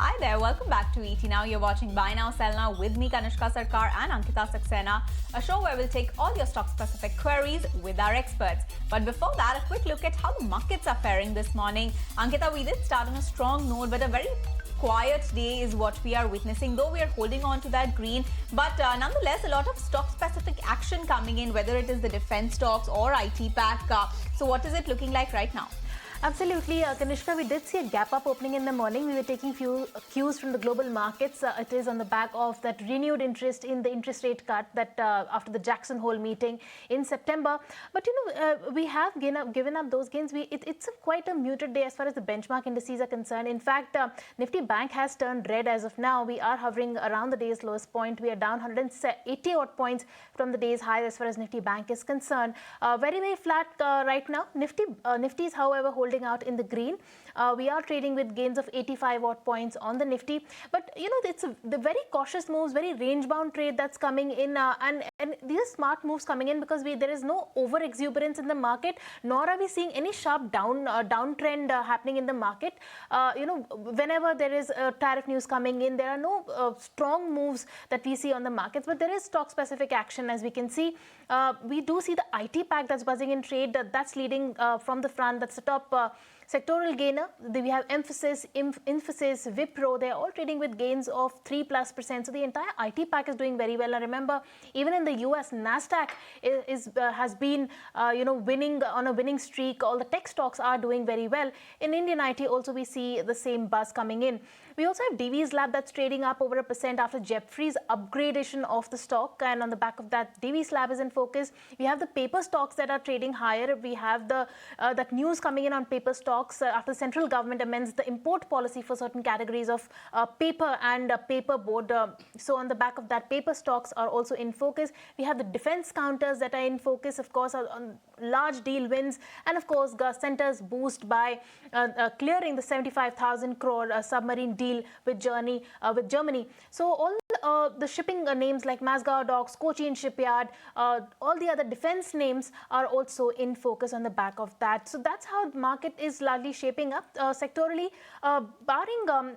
Hi there, welcome back to ET Now. You're watching Buy Now, Sell Now with me, Kanishka Sarkar and Ankita Saxena, a show where we'll take all your stock-specific queries with our experts. But before that, a quick look at how the markets are faring this morning. Ankita, we did start on a strong note, but a very quiet day is what we are witnessing, though we are holding on to that green. But nonetheless, a lot of stock-specific action coming in, whether it is the defense stocks or IT pack. So what is it looking like right now? Absolutely, Kanishka, we did see a gap up opening in the morning. We were taking few cues from the global markets. It is on the back of that renewed interest in the interest rate cut that after the Jackson Hole meeting in September. But we have given up those gains. It's quite a muted day as far as the benchmark indices are concerned. In fact, Nifty Bank has turned red as of now. We are hovering around the day's lowest point. We are down 180 odd points from the day's high as far as Nifty Bank is concerned. Very flat right now. Nifty is, however, holding out in the green. We are trading with gains of 85 odd points on the Nifty, but it's the very cautious moves, very range bound trade that's coming in, and these are smart moves coming in because there is no over exuberance in the market, nor are we seeing any sharp downtrend happening in the market. Whenever there is tariff news coming in, there are no strong moves that we see on the markets, but there is stock specific action. As we can see, we do see the IT pack that's buzzing in trade, that's leading from the front. That's the top sectoral gainer. We have Infosys, Wipro. They're all trading with gains of 3+%. So the entire IT pack is doing very well. And remember, even in the US, Nasdaq has been winning on a winning streak. All the tech stocks are doing very well. In Indian IT, also we see the same buzz coming in. We also have Divi's Lab that's trading up over 1% after Jefferies' upgradation of the stock, and on the back of that, Divi's Lab is in focus. We have the paper stocks that are trading higher. We have the that news coming in on paper stocks after the central government amends the import policy for certain categories of paper and paperboard. So on the back of that, paper stocks are also in focus. We have the defense counters that are in focus, of course, on large deal wins, and of course, centers boost by clearing the 75,000 crore submarine deal with Germany. So all the shipping names like Masgao Docks, Cochin Shipyard, all the other defense names are also in focus on the back of that. So that's how the market is largely shaping up sectorally, barring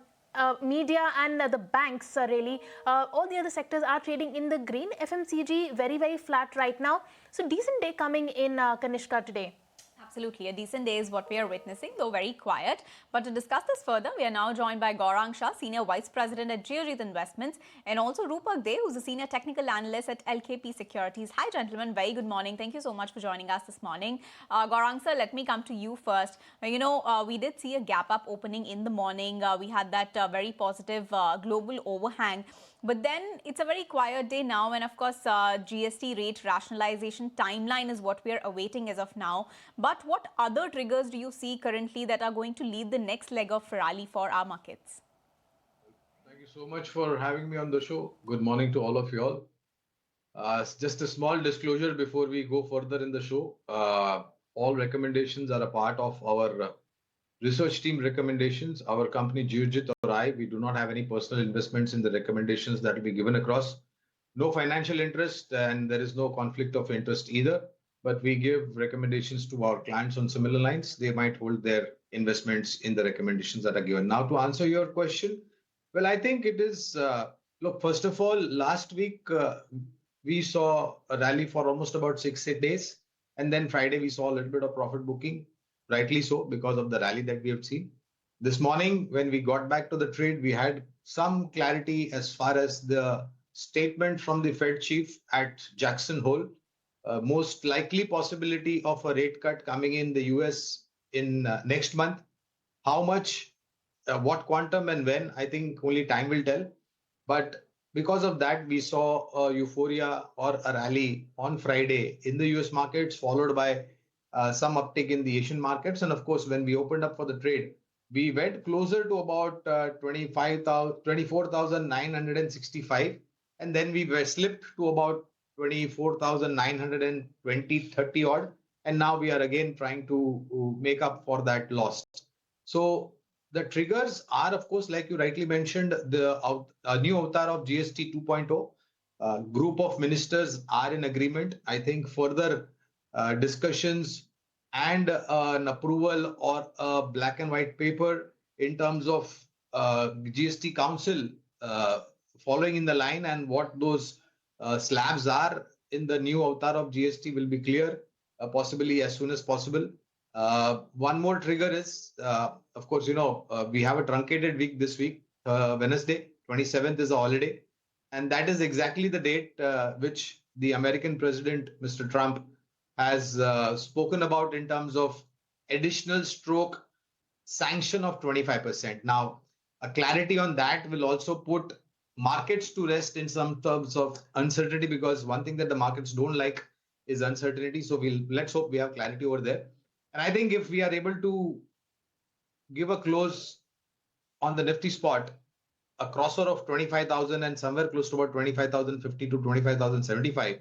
media and the banks. Really, all the other sectors are trading in the green. FMCG very flat right now. So decent day coming in, Kanishka, today. Absolutely. A decent day is what we are witnessing, though very quiet. But to discuss this further, we are now joined by Gaurang Shah, Senior Vice President at Geojit Investments, and also Rupak De, who's a Senior Technical Analyst at LKP Securities. Hi, gentlemen. Very good morning. Thank you so much for joining us this morning. Gaurang sir, let me come to you first. We did see a gap up opening in the morning. We had that very positive global overhang. But then it's a very quiet day now, and of course, GST rate rationalization timeline is what we are awaiting as of now. But what other triggers do you see currently that are going to lead the next leg of rally for our markets? Thank you so much for having me on the show. Good morning to all of you all. Just a small disclosure before we go further in the show. All recommendations are a part of our research team recommendations. Our company, Geojit or I, we do not have any personal investments in the recommendations that will be given across. No financial interest, and there is no conflict of interest either. But we give recommendations to our clients on similar lines. They might hold their investments in the recommendations that are given. Now, to answer your question, well, I think it is, look, first of all, last week, we saw a rally for almost about 6-8 days. And then Friday, we saw a little bit of profit booking. Rightly so, because of the rally that we have seen. This morning, when we got back to the trade, we had some clarity as far as the statement from the Fed chief at Jackson Hole. Most likely possibility of a rate cut coming in the US in next month. How much, what quantum and when, I think only time will tell. But because of that, we saw a euphoria or a rally on Friday in the US markets, followed by some uptick in the Asian markets. And of course, when we opened up for the trade, we went closer to about 24,965. And then we were slipped to about 24,920, 30 odd. And now we are again trying to make up for that loss. So the triggers are, of course, like you rightly mentioned, the new avatar of GST 2.0. Group of ministers are in agreement. I think further discussions and an approval or a black and white paper in terms of GST Council following in the line, and what those slabs are in the new avatar of GST will be clear, possibly as soon as possible. One more trigger is, of course, we have a truncated week this week. Wednesday, 27th is a holiday. And that is exactly the date which the American president, Mr. Trump, has spoken about in terms of additional stroke sanction of 25%. Now, a clarity on that will also put markets to rest in some terms of uncertainty, because one thing that the markets don't like is uncertainty. So let's hope we have clarity over there. And I think if we are able to give a close on the Nifty spot, a crossover of 25,000 and somewhere close to about 25,050 to 25,075,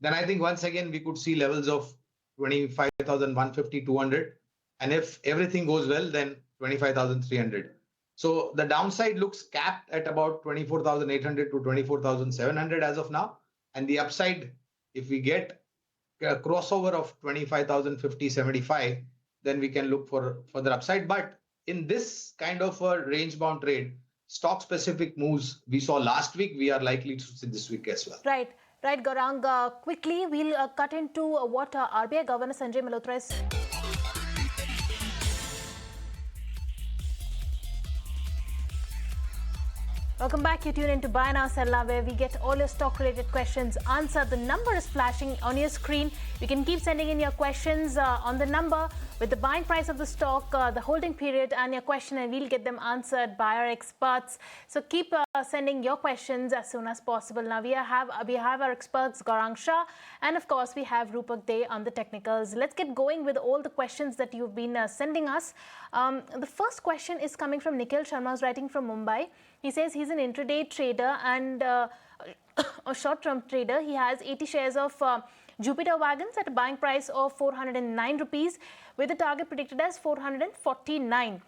then I think once again we could see levels of 25,150, 200. And if everything goes well, then 25,300. So the downside looks capped at about 24,800 to 24,700 as of now. And the upside, if we get a crossover of 25,050, 75, then we can look for further upside. But in this kind of a range bound trade, stock specific moves we saw last week, we are likely to see this week as well. Right, Gaurang. Quickly, we'll cut into what RBI Governor Sanjay Malhotra is. Welcome back. You tune into Buy Now Sell Now, where we get all your stock-related questions answered. The number is flashing on your screen. You can keep sending in your questions on the number with the buying price of the stock, the holding period, and your question, and we'll get them answered by our experts. So keep sending your questions as soon as possible. Now we have our experts Gaurang Shah, and of course we have Rupak Dey on the technicals. Let's get going with all the questions that you've been sending us. The first question is coming from Nikhil Sharma, who's writing from Mumbai. He says he's an intraday trader and a short-term trader. He has 80 shares of Jupiter Wagons at a buying price of 409 rupees with the target predicted as 449.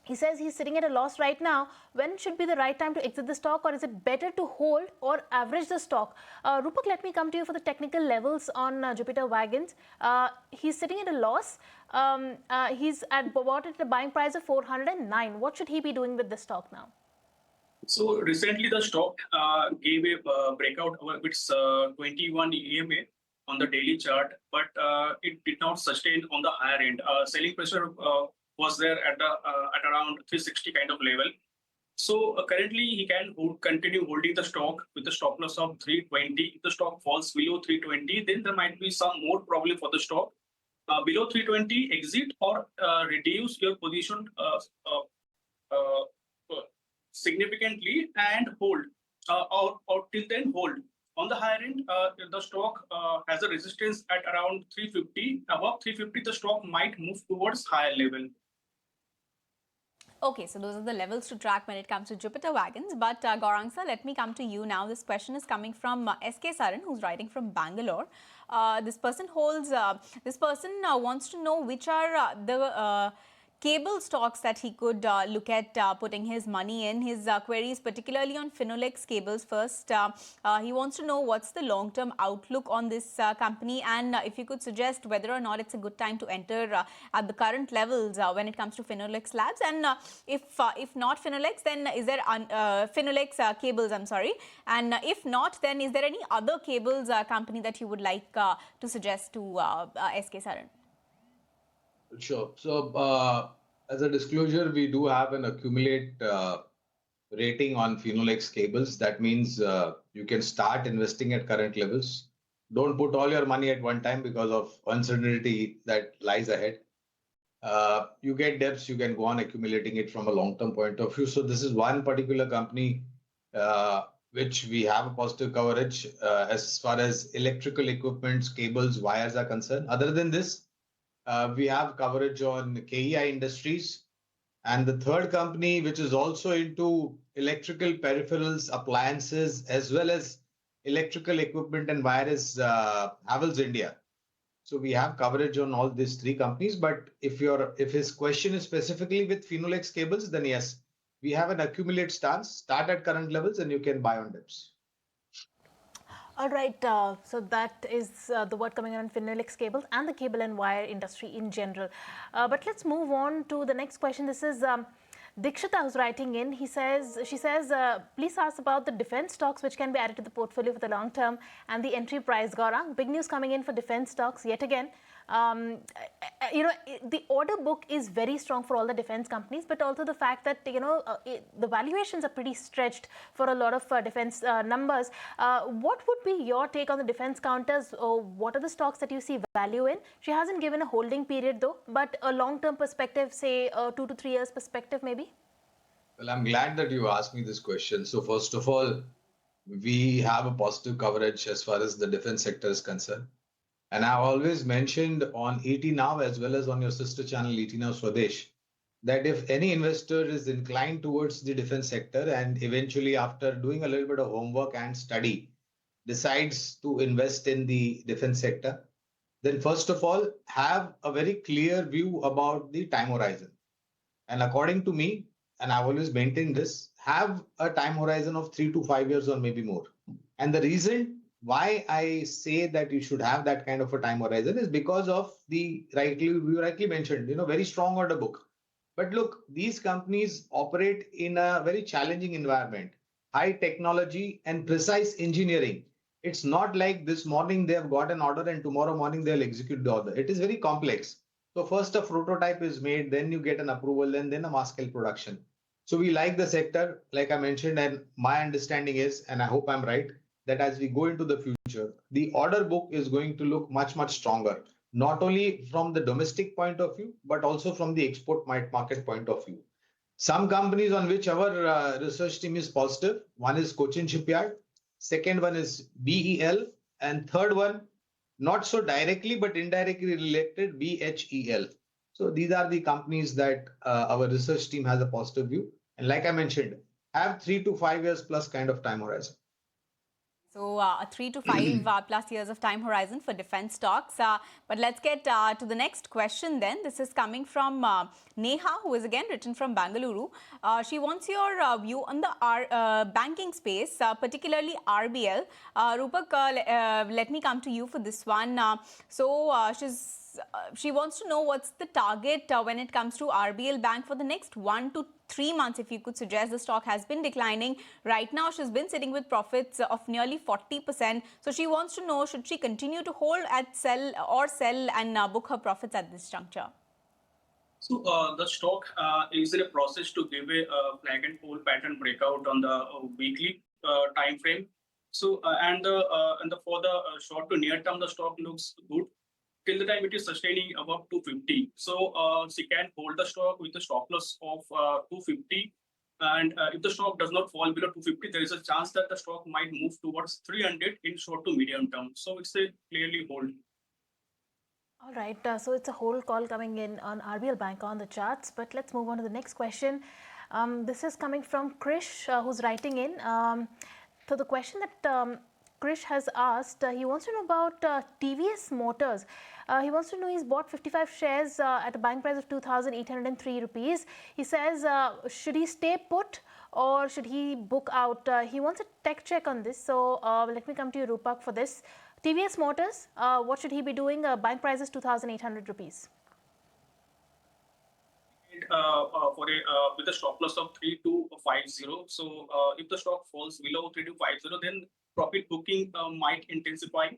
He says he's sitting at a loss right now. When should be the right time to exit the stock, or is it better to hold or average the stock? Rupak, let me come to you for the technical levels on Jupiter Wagons. He's sitting at a loss. He's bought at a buying price of 409. What should he be doing with the stock now? So recently the stock gave a breakout over its 21 EMA on the daily chart, but it did not sustain on the higher end. Selling pressure was there at around 360 kind of level. So currently he can continue holding the stock with the stop loss of 320. If the stock falls below 320, then there might be some more problem for the stock. Below 320, exit or reduce your position significantly and hold, or till then hold. On the higher end, the stock has a resistance at around 350. Above 350, the stock might move towards higher level. Okay, so those are the levels to track when it comes to Jupiter Wagons. But Gaurang sir, let me come to you now. This question is coming from SK Saran, who's writing from Bangalore. This person wants to know which are the cable stocks that he could look at putting his money in. His queries particularly on Finolex cables first. He wants to know what's the long-term outlook on this company, and if you could suggest whether or not it's a good time to enter at the current levels when it comes to Finolex labs, and if not Finolex, then is there Finolex cables, I'm sorry, and if not, then is there any other cables company that you would like to suggest to SK Saran? Sure. So as a disclosure, we do have an accumulate rating on Finolex cables. That means you can start investing at current levels. Don't put all your money at one time because of uncertainty that lies ahead. You get debts, you can go on accumulating it from a long-term point of view. So this is one particular company which we have a positive coverage as far as electrical equipments, cables, wires are concerned. Other than this, we have coverage on KEI Industries. And the third company, which is also into electrical peripherals, appliances, as well as electrical equipment and wire, is Havells India. So we have coverage on all these three companies. But if his question is specifically with Finolex cables, then yes, we have an accumulate stance, start at current levels, and you can buy on dips. All right, so that is the word coming on Finolex cables and the cable and wire industry in general. But let's move on to the next question. This is Dikshita, who's writing in, she says, please ask about the defense stocks which can be added to the portfolio for the long term and the entry price. Gaurang, big news coming in for defense stocks yet again. The order book is very strong for all the defense companies, but also the fact that, the valuations are pretty stretched for a lot of defense numbers. What would be your take on the defense counters? What are the stocks that you see value in? She hasn't given a holding period though, but a long-term perspective, say 2 to 3 years perspective maybe? Well, I'm glad that you asked me this question. So first of all, we have a positive coverage as far as the defense sector is concerned. And I've always mentioned on ET Now as well as on your sister channel, ET Now Swadesh, that if any investor is inclined towards the defense sector and eventually after doing a little bit of homework and study, decides to invest in the defense sector, then first of all, have a very clear view about the time horizon. And according to me, and I've always maintained this, have a time horizon of 3 to 5 years or maybe more. And the reason why I say that you should have that kind of a time horizon is because of the you rightly mentioned, very strong order book. But look, these companies operate in a very challenging environment, high technology and precise engineering. It's not like this morning they have got an order and tomorrow morning they'll execute the order. It is very complex. So first a prototype is made, then you get an approval, and then a mass scale production. So we like the sector, like I mentioned, and my understanding is, and I hope I'm right, that as we go into the future, the order book is going to look much, much stronger, not only from the domestic point of view, but also from the export market point of view. Some companies on which our research team is positive, one is Cochin Shipyard, second one is BEL, and third one, not so directly, but indirectly related, BHEL. So these are the companies that our research team has a positive view. And like I mentioned, have 3 to 5 years plus kind of time horizon. So a 3 to 5 plus years of time horizon for defense stocks. But let's get to the next question then. This is coming from Neha, who is again written from Bangalore. She wants your view on the banking space, particularly RBL. Rupak, let me come to you for this one. She wants to know what's the target when it comes to RBL Bank for the next 1 to 3 months. If you could suggest, the stock has been declining. Right now, she's been sitting with profits of nearly 40%. So she wants to know, should she continue to hold at sell and book her profits at this juncture? So the stock is in a process to give a flag and pole pattern breakout on the weekly time frame. So for the short to near term, the stock looks good till the time it is sustaining above 250. So she can hold the stock with a stop loss of 250. And if the stock does not fall below 250, there is a chance that the stock might move towards 300 in short to medium term. So it's a clearly hold. All right, so it's a whole call coming in on RBL Bank on the charts, but let's move on to the next question. This is coming from Krish, who's writing in. So the question that Krish has asked, he wants to know about TVS Motors. He wants to know he's bought 55 shares at a buying price of 2,803 rupees. He says, should he stay put or should he book out? He wants a tech check on this. So let me come to you, Rupak, for this. TVS Motors, what should he be doing? Buying price is 2,800 rupees. With a stop loss of 3250. So if the stock falls below 3250, then profit booking might intensify.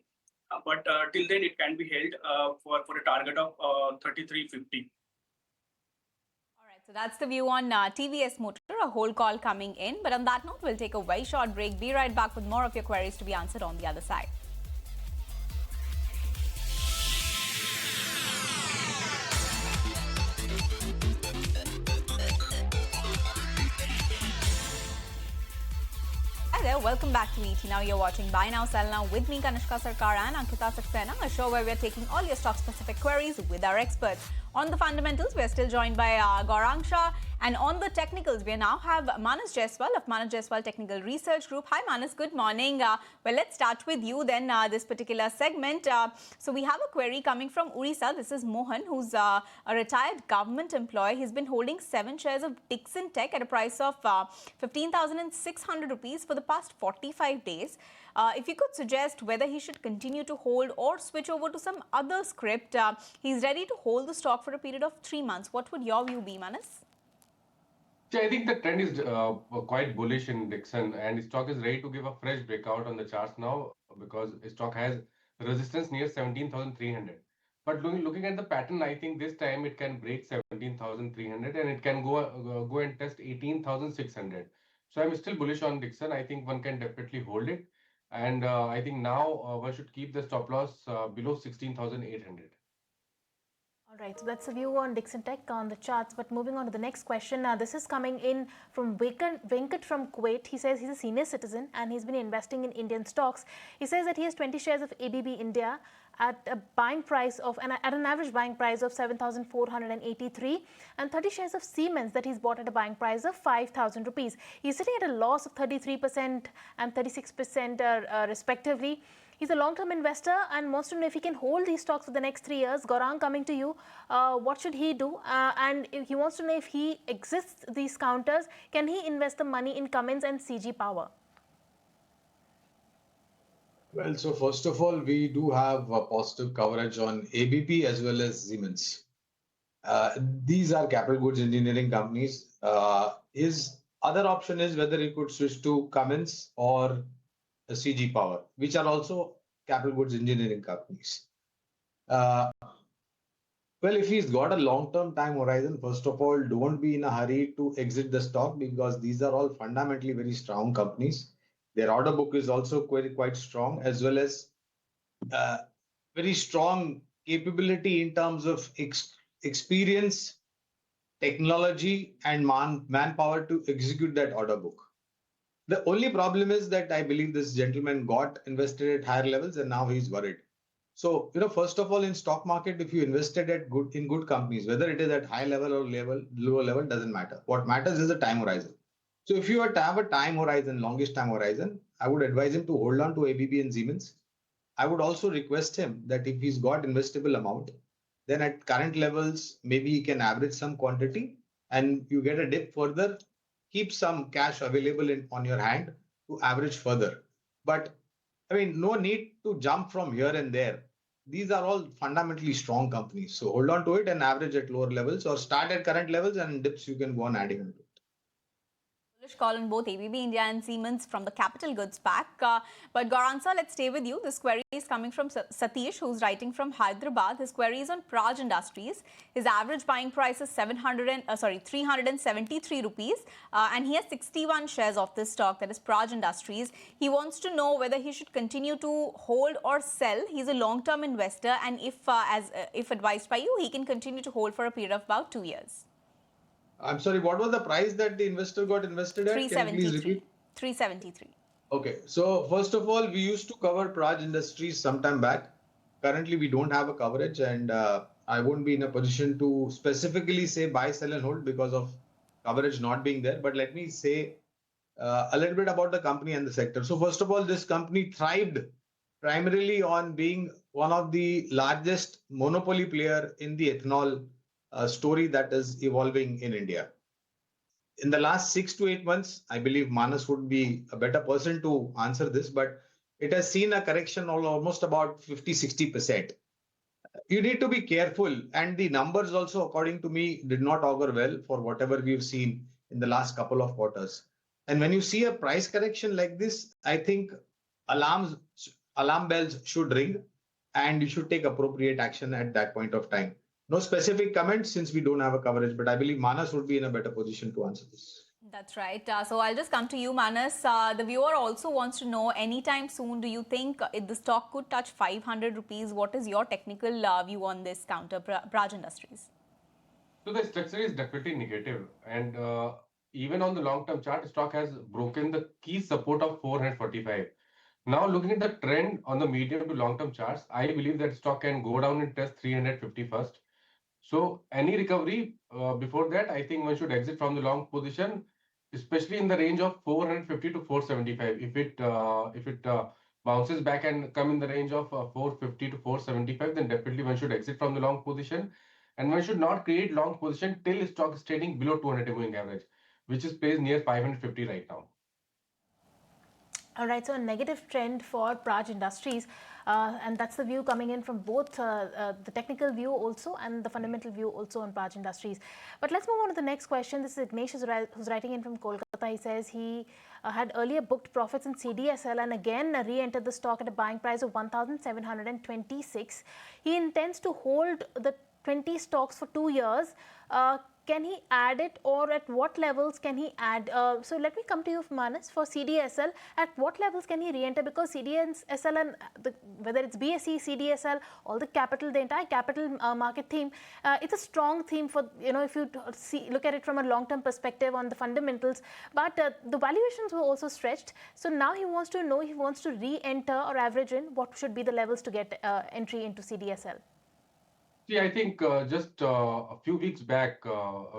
But till then, it can be held for a target of 3350. All right, so that's the view on TVS Motor, a whole call coming in. But on that note, we'll take a very short break. Be right back with more of your queries to be answered on the other side. Hi there, welcome back to ET Now. You're watching Buy Now, Sell Now with me, Kanishka Sarkar and Ankita Saxena, a show where we're taking all your stock-specific queries with our experts. On the fundamentals, we're still joined by Gaurang Shah, and on the technicals, we now have Manas Jaiswal of Manas Jaiswal Technical Research Group. Hi Manas, good morning. Well, let's start with you then, this particular segment. So we have a query coming from Orissa. This is Mohan, who's a retired government employee. He's been holding 7 shares of Dixon Tech at a price of 15,600 rupees for the past 45 days. If you could suggest whether he should continue to hold or switch over to some other script. He's ready to hold the stock for a period of 3 months. What would your view be, Manas? See, I think the trend is quite bullish in Dixon, and stock is ready to give a fresh breakout on the charts now because stock has resistance near 17,300. But looking at the pattern, I think this time it can break 17,300 and it can go and test 18,600. So I'm still bullish on Dixon. I think one can definitely hold it, and I think now one should keep the stop loss below 16,800. All right, so that's a view on Dixon Tech on the charts. But moving on to the next question, this is coming in from Venkat from Kuwait. He says he's a senior citizen and he's been investing in Indian stocks. He says that he has 20 shares of ABB India at a buying price of at an average buying price of 7,483, and 30 shares of Siemens that he's bought at a buying price of 5,000 rupees. He's sitting at a loss of 33% and 36% respectively. He's a long-term investor and wants to know if he can hold these stocks for the next 3 years. Gaurang, coming to you, what should he do? And he wants to know if he exits these counters, can he invest the money in Cummins and CG Power? Well, so first of all, we do have a positive coverage on ABP as well as Siemens. These are capital goods engineering companies. His other option is whether he could switch to Cummins or CG Power, which are also capital goods engineering companies. Well, if he's got a long-term time horizon, first of all, don't be in a hurry to exit the stock because these are all fundamentally very strong companies. Their order book is also quite strong, as well as very strong capability in terms of experience, technology, and manpower to execute that order book. The only problem is that I believe this gentleman got invested at higher levels and now he's worried. So, first of all, in stock market, if you invested in good companies, whether it is at high level or lower level, doesn't matter. What matters is the time horizon. So if you were to have a time horizon, longish time horizon, I would advise him to hold on to ABB and Siemens. I would also request him that if he's got investable amount, then at current levels, maybe he can average some quantity and you get a dip further, keep some cash available on your hand to average further. But I mean, no need to jump from here and there. These are all fundamentally strong companies. So hold on to it and average at lower levels or start at current levels and dips you can go on adding into it. Bullish call on both ABB India and Siemens from the capital goods pack. But Gaurang sir, let's stay with you. This query is coming from Satish, who's writing from Hyderabad. His query is on Praj Industries. His average buying price is 373 rupees, and he has 61 shares of this stock, that is Praj Industries. He wants to know whether he should continue to hold or sell. He's a long-term investor, and if advised by you, he can continue to hold for a period of about 2 years. I'm sorry, what was the price that the investor got invested at? 373. Can you please repeat? 373. Okay, so first of all, we used to cover Praj Industries sometime back. Currently, we don't have a coverage, and I won't be in a position to specifically say buy, sell, and hold because of coverage not being there. But let me say a little bit about the company and the sector. So first of all, this company thrived primarily on being one of the largest monopoly player in the ethanol story that is evolving in India. In the last 6 to 8 months, I believe Manas would be a better person to answer this, but it has seen a correction of almost about 50-60%. You need to be careful, and the numbers also, according to me, did not augur well for whatever we've seen in the last couple of quarters. And when you see a price correction like this, I think alarm bells should ring, and you should take appropriate action at that point of time. No specific comments since we don't have a coverage, but I believe Manas would be in a better position to answer this. That's right. So I'll just come to you, Manas. The viewer also wants to know, anytime soon, do you think the stock could touch 500 rupees? What is your technical view on this counter, Praj Industries? So the structure is definitely negative, and even on the long-term chart, stock has broken the key support of 445. Now, looking at the trend on the medium to long-term charts, I believe that stock can go down and test 350 first. So any recovery before that, I think one should exit from the long position, especially in the range of 450 to 475. If it bounces back and come in the range of 450 to 475, then definitely one should exit from the long position, and one should not create long position till stock is trading below 200 moving average, which is placed near 550 right now. All right, so a negative trend for Praj Industries, and that's the view coming in from both the technical view also and the fundamental view also on Praj Industries. But let's move on to the next question. This is Ignesh who's writing in from Kolkata. He says he had earlier booked profits in CDSL and again re-entered the stock at a buying price of 1,726. He intends to hold the 20 stocks for 2 years. Can he add it, or at what levels can he add? So let me come to you, Manas, for CDSL. At what levels can he re-enter? Because CDSL and whether it's BSE, CDSL, all the capital, the entire capital market theme, it's a strong theme for, if you look at it from a long-term perspective on the fundamentals. But the valuations were also stretched. So now he wants to know, he wants to re-enter or average in what should be the levels to get entry into CDSL. See, I think just a few weeks back,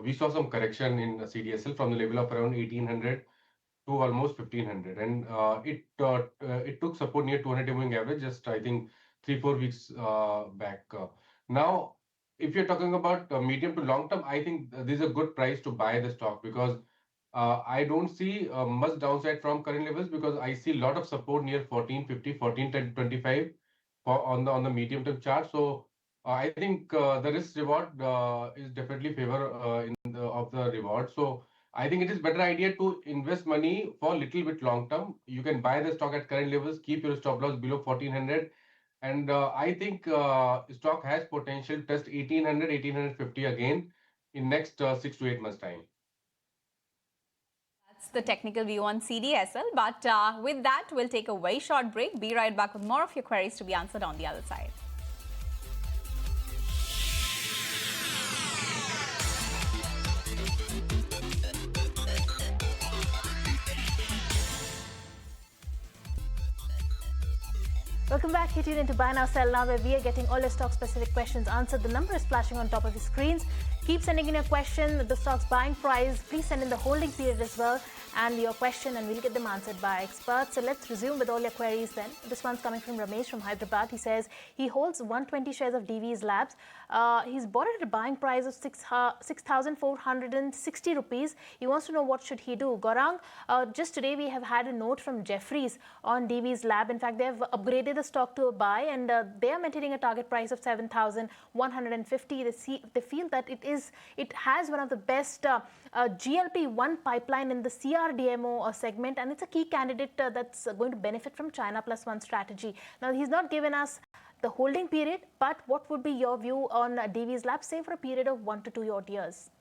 we saw some correction in CDSL from the level of around 1800 to almost 1500, and it took support near 200 moving average just I think 3-4 weeks back. Now, if you're talking about medium to long term, I think this is a good price to buy the stock because I don't see much downside from current levels because I see a lot of support near 1450, 1425 on the medium term chart. So I think the risk reward is definitely favor of the reward. So I think it is better idea to invest money for a little bit long term. You can buy the stock at current levels, keep your stop loss below 1400. And I think stock has potential to test 1800, 1850 again in next 6 to 8 months time. That's the technical view on CDSL. But with that, we'll take a very short break. Be right back with more of your queries to be answered on the other side. Welcome back. You're tuned into Buy Now, Sell Now, where we are getting all your stock-specific questions answered. The number is flashing on top of your screens. Keep sending in your question, the stock's buying price. Please send in the holding period as well and your question, and we'll get them answered by experts. So let's resume with all your queries then. This one's coming from Ramesh from Hyderabad. He says he holds 120 shares of DV's Labs. He's bought it at a buying price of 6,460 rupees. He wants to know what should he do. Gaurang, just today we have had a note from Jefferies on DV's Lab. In fact, they have upgraded the stock to a buy, and they are maintaining a target price of 7,150. They feel that it has one of the best GLP-1 pipeline in the CRDMO segment, and it's a key candidate that's going to benefit from China Plus One strategy. Now, he's not given us the holding period, but what would be your view on DV's Lab, say for a period of 1 to 2 odd years?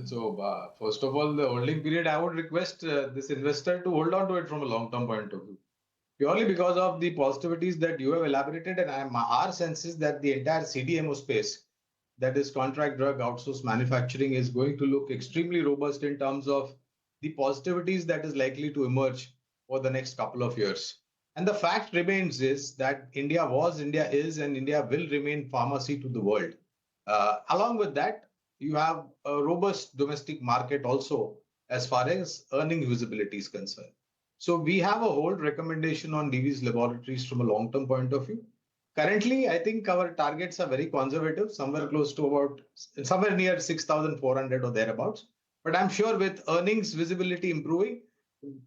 So, first of all, the holding period, I would request this investor to hold on to it from a long-term point of view. Purely because of the positivities that you have elaborated, and our sense is that the entire CDMO space, that is contract drug outsource manufacturing, is going to look extremely robust in terms of the positivities that is likely to emerge for the next couple of years. And the fact remains is that India is, and India will remain pharmacy to the world. Along with that, you have a robust domestic market also as far as earning visibility is concerned. So we have a hold recommendation on DV's Laboratories from a long-term point of view. Currently, I think our targets are very conservative, somewhere near 6,400 or thereabouts. But I'm sure with earnings visibility improving,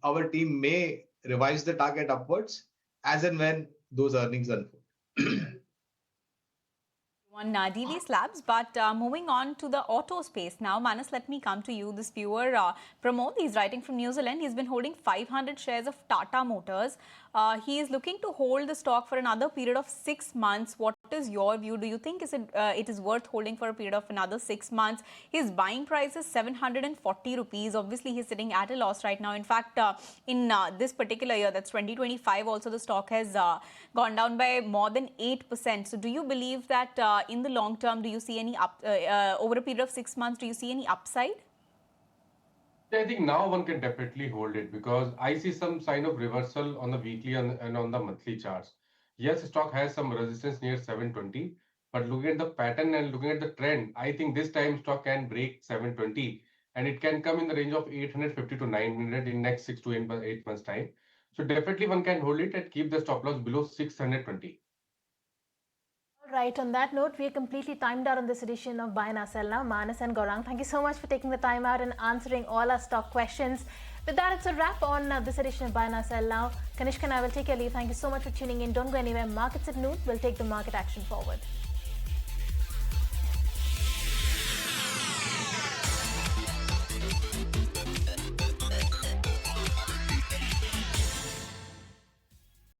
our team may revise the target upwards as and when those earnings unfold. On DV's Labs, but moving on to the auto space now. Manas, let me come to you. This viewer, Pramod, he's writing from New Zealand. He's been holding 500 shares of Tata Motors. He is looking to hold the stock for another period of 6 months. What is your view? Do you think it is worth holding for a period of another 6 months? His buying price is 740 rupees. Obviously, he's sitting at a loss right now. In fact, in this particular year, that's 2025, also the stock has gone down by more than 8%. So do you believe that in the long term, do you see any over a period of 6 months, do you see any upside? I think now one can definitely hold it because I see some sign of reversal on the weekly and on the monthly charts. Yes, stock has some resistance near 720, but looking at the pattern and looking at the trend, I think this time stock can break 720 and it can come in the range of 850 to 900 in next 6 to 8 months time. So definitely one can hold it and keep the stop loss below 620. Right, on that note, we are completely timed out on this edition of Buy Now Sell Now. Manas and Gaurang, thank you so much for taking the time out and answering all our stock questions. With that, it's a wrap on this edition of Buy Now Sell Now. Kanishka and I will take your leave. Thank you so much for tuning in. Don't go anywhere. Markets at noon will take the market action forward.